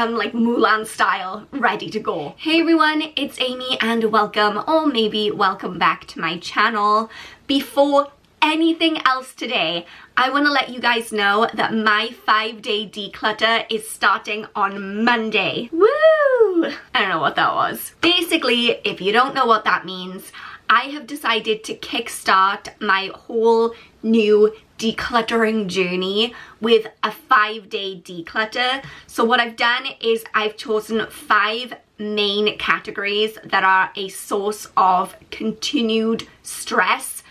like Mulan style, ready to go. Hey everyone, it's Aimee and welcome, or maybe welcome back to my channel. Before anything else today, I want to let you guys know that my 5-day declutter is starting on Monday. Woo! I don't know what that was. Basically, if you don't know what that means, I have decided to kickstart my whole new decluttering journey with a 5-day declutter. So what I've done is I've chosen 5 main categories that are a source of continued stress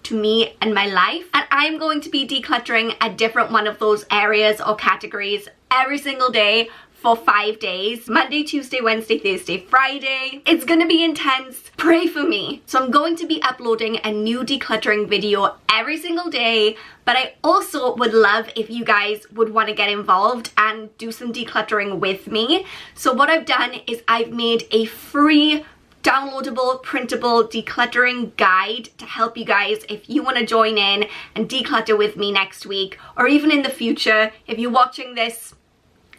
to me and my life, and I'm going to be decluttering a different one of those areas or categories every single day for 5 days. Monday, Tuesday, Wednesday, Thursday, Friday. It's gonna be intense. Pray for me. So I'm going to be uploading a new decluttering video every single day, but I also would love if you guys would want to get involved and do some decluttering with me. So what I've done is I've made a free downloadable, printable decluttering guide to help you guys if you want to join in and declutter with me next week, or even in the future if you're watching this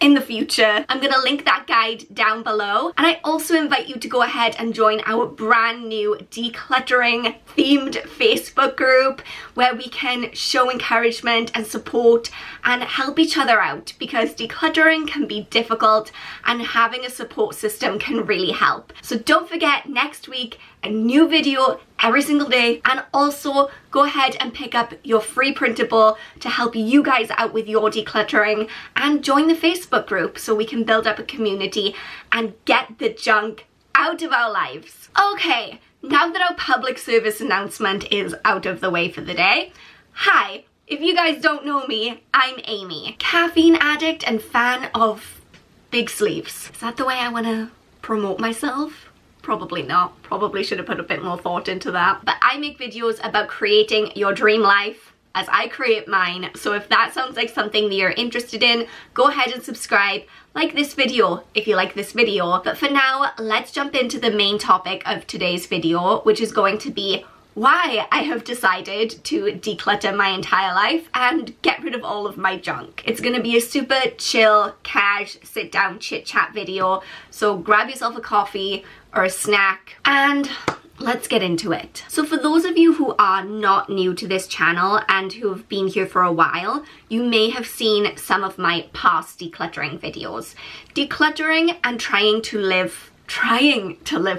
in the future. I'm gonna link that guide down below, and I also invite you to go ahead and join our brand new decluttering themed Facebook group where we can show encouragement and support and help each other out, because decluttering can be difficult and having a support system can really help. So don't forget, next week a new video every single day, and also go ahead and pick up your free printable to help you guys out with your decluttering, and join the Facebook group so we can build up a community and get the junk out of our lives. Okay, now that our public service announcement is out of the way for the day, hi, if you guys don't know me, I'm Aimee, caffeine addict and fan of big sleeves. Is that the way I want to promote myself? Probably not. Probably should have put a bit more thought into that. But I make videos about creating your dream life as I create mine. So if that sounds like something that you're interested in, go ahead and subscribe. Like this video if you like this video. But for now, let's jump into the main topic of today's video, which is going to be why I have decided to declutter my entire life and get rid of all of my junk. It's gonna be a super chill, cash, sit down, chit chat video. So grab yourself a coffee or a snack and let's get into it. So for those of you who are not new to this channel and who have been here for a while, you may have seen some of my past decluttering videos. Decluttering and trying to live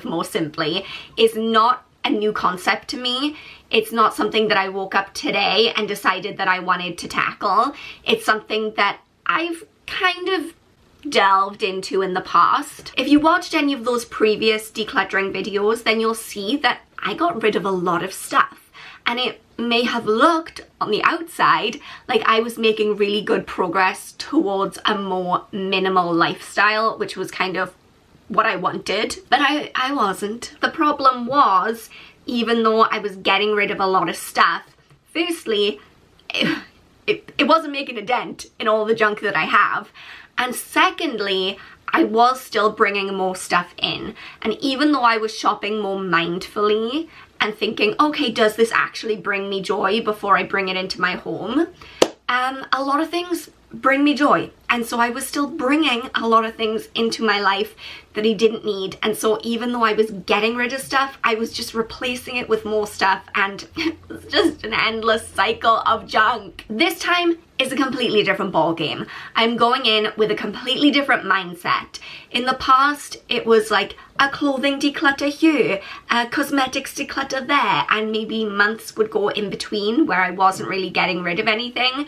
more simply is not a new concept to me. It's not something that I woke up today and decided that I wanted to tackle. It's something that I've kind of delved into in the past. If you watched any of those previous decluttering videos, then you'll see that I got rid of a lot of stuff, and it may have looked on the outside like I was making really good progress towards a more minimal lifestyle, which was kind of what I wanted, but I wasn't. The problem was, even though I was getting rid of a lot of stuff, firstly, it wasn't making a dent in all the junk that I have, and secondly, I was still bringing more stuff in. And even though I was shopping more mindfully and thinking, okay, does this actually bring me joy before I bring it into my home, a lot of things bring me joy, and so I was still bringing a lot of things into my life that I didn't need. And so even though I was getting rid of stuff, I was just replacing it with more stuff, and it was just an endless cycle of junk. This time is a completely different ball game. I'm going in with a completely different mindset. In the past, it was like a clothing declutter here, a cosmetics declutter there, and maybe months would go in between where I wasn't really getting rid of anything,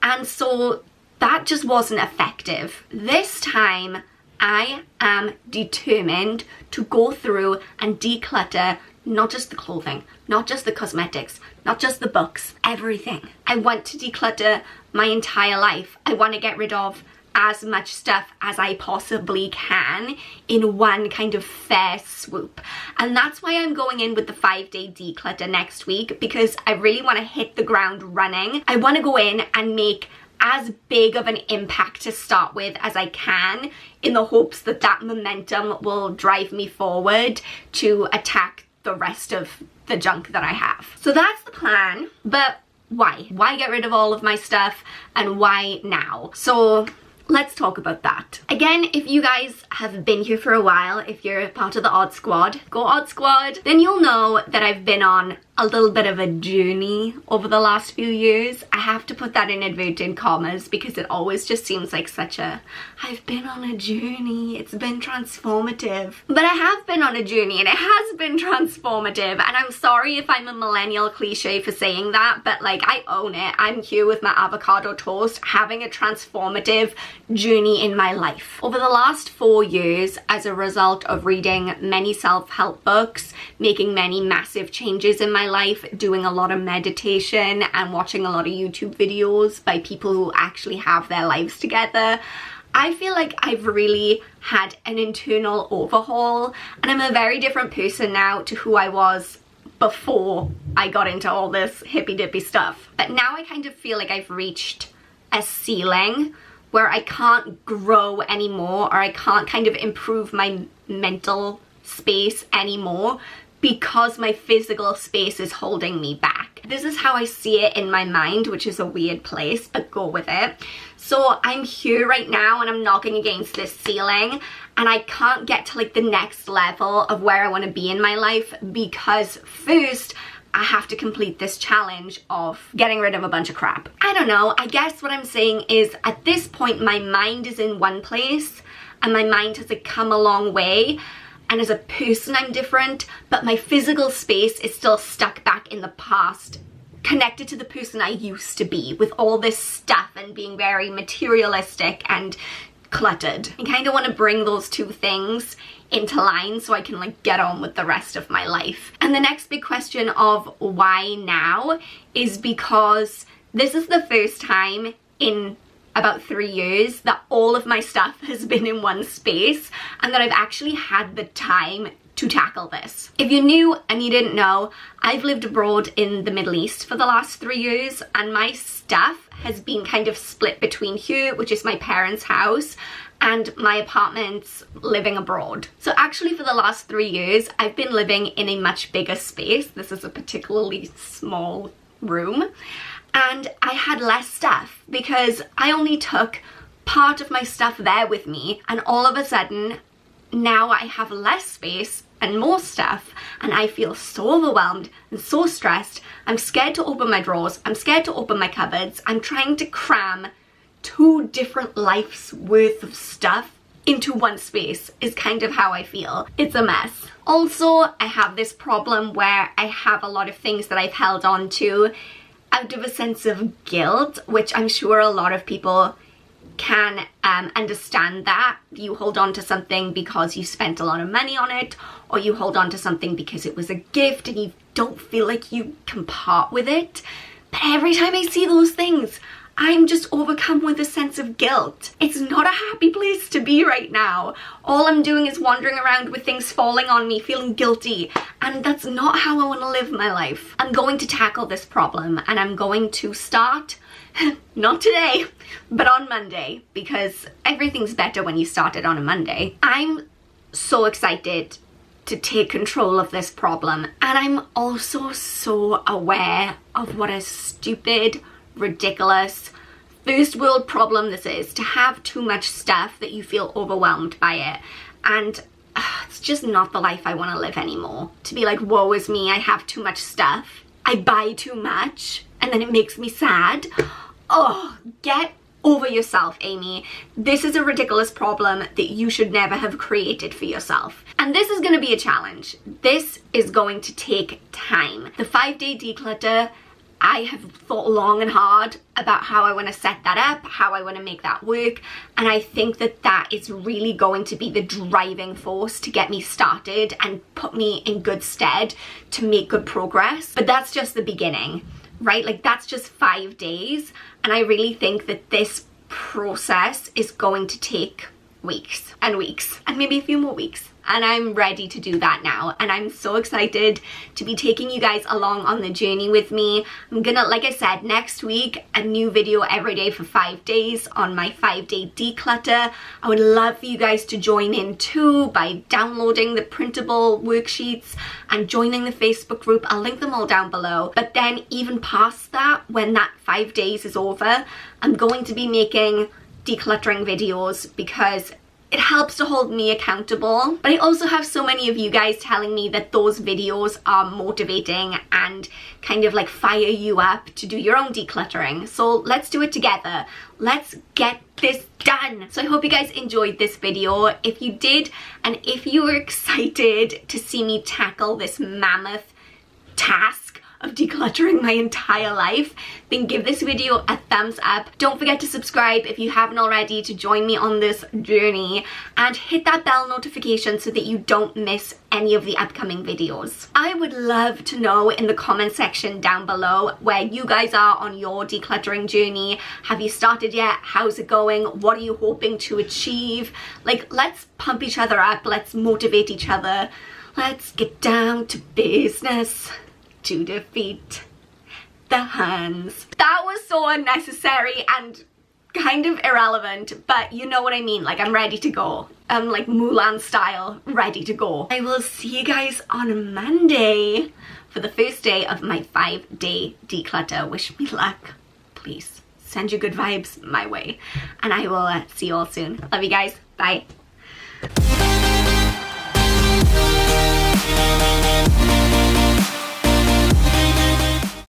and so that just wasn't effective. This time, I am determined to go through and declutter not just the clothing, not just the cosmetics, not just the books, everything. I want to declutter my entire life. I want to get rid of as much stuff as I possibly can in one kind of fair swoop. And that's why I'm going in with the 5-day declutter next week, because I really want to hit the ground running. I want to go in and make as big of an impact to start with as I can, in the hopes that that momentum will drive me forward to attack the rest of the junk that I have. So that's the plan, but why? Why get rid of all of my stuff, and why now? So let's talk about that. Again, if you guys have been here for a while, if you're part of the Odd Squad, go Odd Squad, then you'll know that I've been on a little bit of a journey over the last few years. I have to put that in inverted commas because it always just seems like such a, I've been on a journey, it's been transformative. But I have been on a journey and it has been transformative, and I'm sorry if I'm a millennial cliche for saying that, but like, I own it. I'm here with my avocado toast having a transformative journey in my life. Over the last 4 years, as a result of reading many self-help books, making many massive changes in my life, doing a lot of meditation and watching a lot of YouTube videos by people who actually have their lives together, I feel like I've really had an internal overhaul, and I'm a very different person now to who I was before I got into all this hippy dippy stuff. But now I kind of feel like I've reached a ceiling where I can't grow anymore, or I can't kind of improve my mental space anymore because my physical space is holding me back. This is how I see it in my mind, which is a weird place, but go with it. So I'm here right now and I'm knocking against this ceiling, and I can't get to like the next level of where I want to be in my life because first I have to complete this challenge of getting rid of a bunch of crap. I don't know, I guess what I'm saying is at this point my mind is in one place and my mind has like come a long way, and as a person I'm different, but my physical space is still stuck back in the past, connected to the person I used to be with all this stuff and being very materialistic and cluttered. I kind of want to bring those two things into line so I can like get on with the rest of my life. And the next big question of why now is because this is the first time in about 3 years that all of my stuff has been in one space and that I've actually had the time to tackle this. If you're new and you didn't know, I've lived abroad in the Middle East for the last 3 years, and my stuff has been kind of split between here, which is my parents' house, and my apartments living abroad. So actually for the last 3 years, I've been living in a much bigger space. This is a particularly small room. And I had less stuff because I only took part of my stuff there with me, and all of a sudden now I have less space and more stuff, and I feel so overwhelmed and so stressed. I'm scared to open my drawers, I'm scared to open my cupboards. I'm trying to cram 2 different lives worth of stuff into one space is kind of how I feel. It's a mess. Also, I have this problem where I have a lot of things that I've held on to out of a sense of guilt, which I'm sure a lot of people can understand. That you hold on to something because you spent a lot of money on it, or you hold on to something because it was a gift and you don't feel like you can part with it. But every time I see those things, I'm just overcome with a sense of guilt. It's not a happy place to be right now. All I'm doing is wandering around with things falling on me, feeling guilty, and that's not how I want to live my life. I'm going to tackle this problem, and I'm going to start, not today, but on Monday, because everything's better when you start it on a Monday. I'm so excited to take control of this problem, and I'm also so aware of what a stupid, ridiculous, first world problem this is, to have too much stuff that you feel overwhelmed by it. And it's just not the life I want to live anymore. To be like, woe is me, I have too much stuff, I buy too much, and then it makes me sad. Oh, get over yourself, Aimee. This is a ridiculous problem that you should never have created for yourself. And this is going to be a challenge. This is going to take time. The 5-day declutter, I have thought long and hard about how I want to set that up, how I want to make that work, and I think that that is really going to be the driving force to get me started and put me in good stead to make good progress. But that's just the beginning, right? Like, that's just 5 days, and I really think that this process is going to take weeks and weeks and maybe a few more weeks. And I'm ready to do that now, and I'm so excited to be taking you guys along on the journey with me. I'm gonna, like I said, next week a new video every day for 5 days on my 5-day declutter. I would love for you guys to join in too by downloading the printable worksheets and joining the Facebook group. I'll link them all down below. But then even past that, when that 5 days is over, I'm going to be making decluttering videos because it helps to hold me accountable, but I also have so many of you guys telling me that those videos are motivating and kind of like fire you up to do your own decluttering. So let's do it together. Let's get this done. So I hope you guys enjoyed this video. If you did, and if you were excited to see me tackle this mammoth task of decluttering my entire life, then give this video a thumbs up. Don't forget to subscribe if you haven't already to join me on this journey, and hit that bell notification so that you don't miss any of the upcoming videos. I would love to know in the comment section down below where you guys are on your decluttering journey. Have you started yet? How's it going? What are you hoping to achieve? Like, let's pump each other up, let's motivate each other, let's get down to business to defeat the Huns. That was so unnecessary and kind of irrelevant, but you know what I mean. Like, I'm ready to go. I'm like Mulan style, ready to go. I will see you guys on Monday for the first day of my 5-day declutter. Wish me luck, please. Send your good vibes my way, and I will see you all soon. Love you guys. Bye.